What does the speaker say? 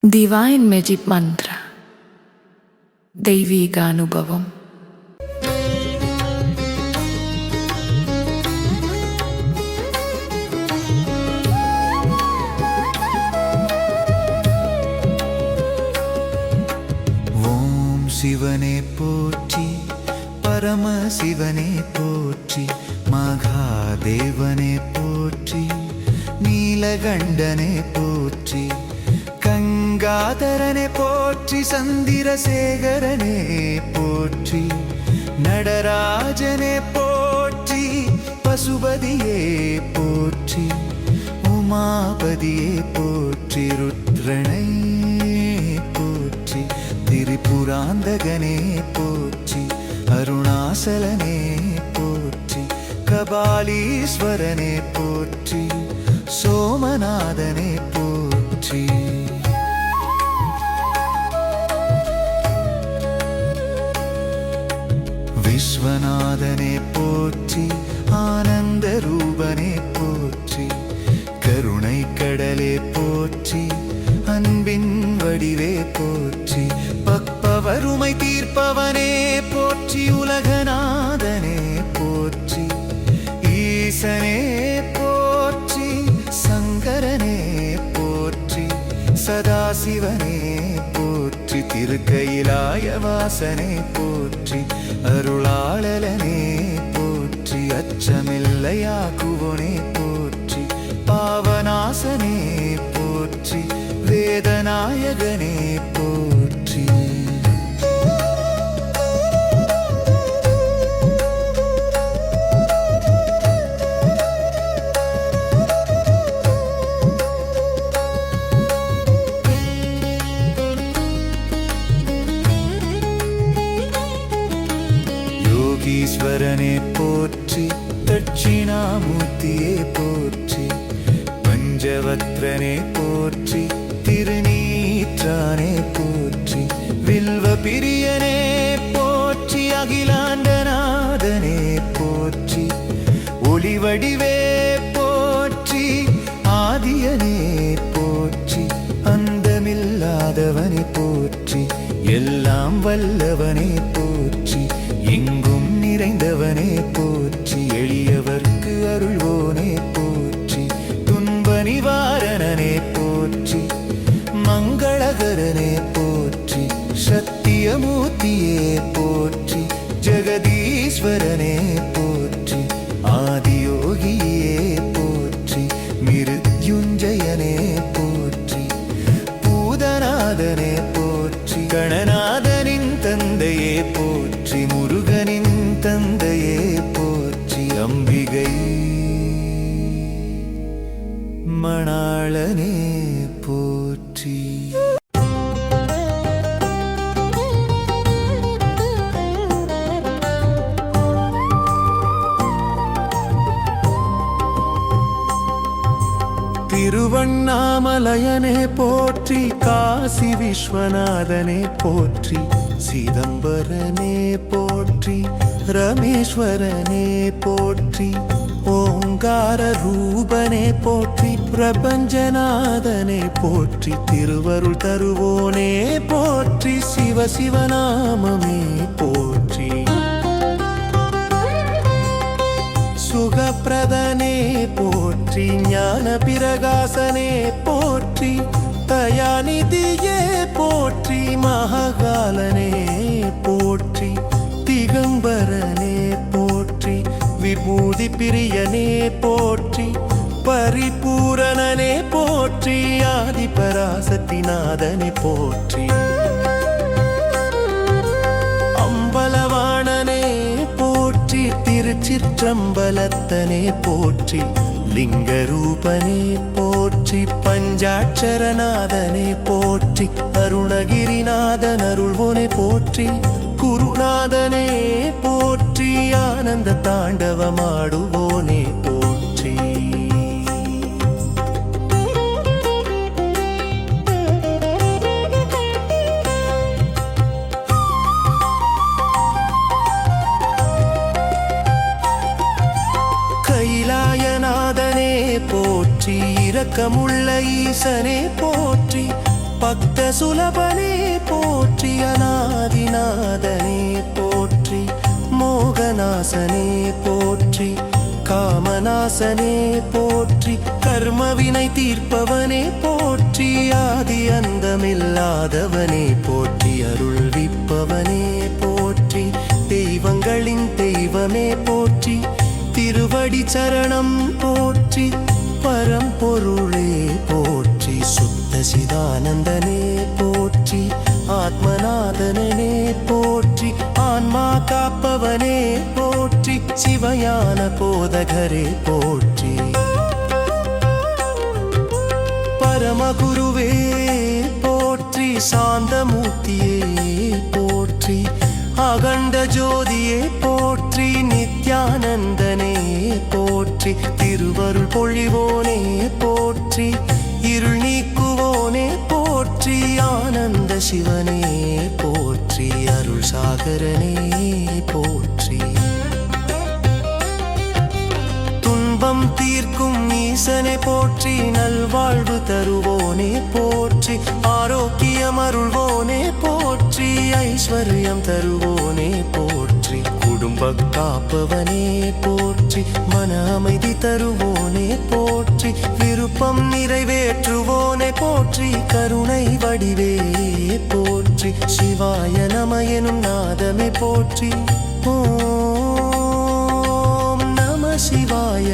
Divine magic Mantra தெய்வீக அனுபவம். ஓம் சிவனே போற்றி, பரமசிவனே போற்றி, மகாதேவனே போற்றி, நீலகண்டனே போற்றி, கங்காதரனே போற்றி, சந்திரசேகரனே போற்றி, நடராஜனே போற்றி, பசுபதியே போற்றி, உமாபதியே போற்றி, ருத்ரனை போற்றி, திரிபுராந்தகனே போற்றி, அருணாசலனே போற்றி, கபாலீஸ்வரனே போற்றி, சோமநாதனே போற்றி. விஸ்வநாதனே போற்றி, ஆனந்த ரூபனே போற்றி, கருணை கடலே போற்றி, அன்பின் வடிவே போற்றி, பக்பவருமை தீர்ப்பவனே போற்றி, உலகநாதனே போற்றி, ஈசனே போற்றி, சங்கரனே போற்றி, சதாசிவனே போற்றி, திருக்கையிலாயவாசனே போற்றி, அருளாளனே போற்றி, அச்சமில்லையாக்குவோனே போற்றி, பாவநாசனே போற்றி, வேதநாயகனே போற்றி. ஈஸ்வரனே போற்றி, தட்சிணாமூர்த்தியே போற்றி, பஞ்சவத்ரனே போற்றி, திருநீற்றானே போற்றி, வில்வ பிரியனே போற்றி, அகிலாண்டநாதனே போற்றி, ஒளிவடிவே போற்றி, ஆதியனே போற்றி, அந்தமில்லாதவனே போற்றி, எல்லாம் வல்லவனே போற்றி, எங்கும் நிறைந்தவனே போற்றி, எளியவர்க்கு அருள்வோனே போற்றி, துன்ப நிவாரணனே போற்றி, மங்களகரனே போற்றி, சத்தியமூர்த்தியே போற்றி, ஜெகதீஸ்வரனே போற்றி, ஆதியோகியே போற்றி, மிருத்யுஞ்சயனே போற்றி, பூதநாதனே போற்றி, கணநாதனின் தந்தையே போற்றி, முருகனின் தந்தையே போற்றி, அம்பிகை மணாளனே போற்றி. திருவண்ணாமலையனே போற்றி, காசி விஸ்வநாதனே போற்றி, சிதம்பரனே போற்றி, ரமேஸ்வரனே போற்றி, ஓங்கார ரூபனே போற்றி, பிரபஞ்சநாதனே போற்றி, திருவருள் தருவோனே போற்றி, சிவசிவநாமமே போற்றி, சுகப்பிரதனே போற்றி, ஞான பிரகாசனே போற்றி, தயாநிதியே போற்றி, மகாகாலனே போற்றி, திகம்பரனே போற்றி, விபூதி பிரியனே போற்றி, பரிபூரணனே போற்றி, ஆதிபராசக்திநாதனே போற்றி, அம்பலவாணனே போற்றி, திருச்சிற்றம்பலத்தனே போற்றி, லிங்கரூபனே போற்றி, பஞ்சாட்சரநாதனே போற்றி, அருணகிரிநாதன் அருள்வோனே போற்றி, குருநாதனே போற்றி, ஆனந்த தாண்டவமாடுவோனே போற்றி. கைலாயநாதனே போற்றி, இரக்கமுள்ள ஈசனே போற்றி, பக்த சுலபனே போற்றி அநாதிநாதனே போற்றி மோகநாசனே போற்றி காமநாசனே போற்றி கர்மவினை தீர்ப்பவனே போற்றி ஆதி அந்தமில்லாதவனே போற்றி அருள்விப்பவனே போற்றி தெய்வங்களின் தெய்வமே போற்றி திருவடி சரணம் போற்றி பரம்பொருளே போற்றி சுத்த சிதானந்தனே போற்றி ஆத்மநாதனே போற்றி ஆன்மா காப்பவனே போற்றி சிவஞான போதகரே போற்றி பரமகுருவே போற்றி சாந்தமூர்த்தியே போற்றி அகண்ட ஜோதியே போற்றி நித்யானந்தனே போற்றி திருவருள் பொழிவோனே போற்றி இருள் நீக்குவோனே போற்றி ஆனந்த சிவனே போற்றி அருள் சாகரனே போற்றி துன்பம் தீர்க்கும் ஈசனே போற்றி நல்வாழ்வு தருவோனே போற்றி ஆரோக்கியம் அருள்வோனே போற்றி ஐஸ்வர்யம் தருவோனே போற்றி குடும்ப காப்பவனே போற்றி மன அமைதி தருவோனே போற்றி விருப்பம் நிறைவேற்றுவோனே போற்றி கருணை வடிவே போற்றி சிவாய நம எனும் நாதமே போற்றி ஓம் நம சிவாய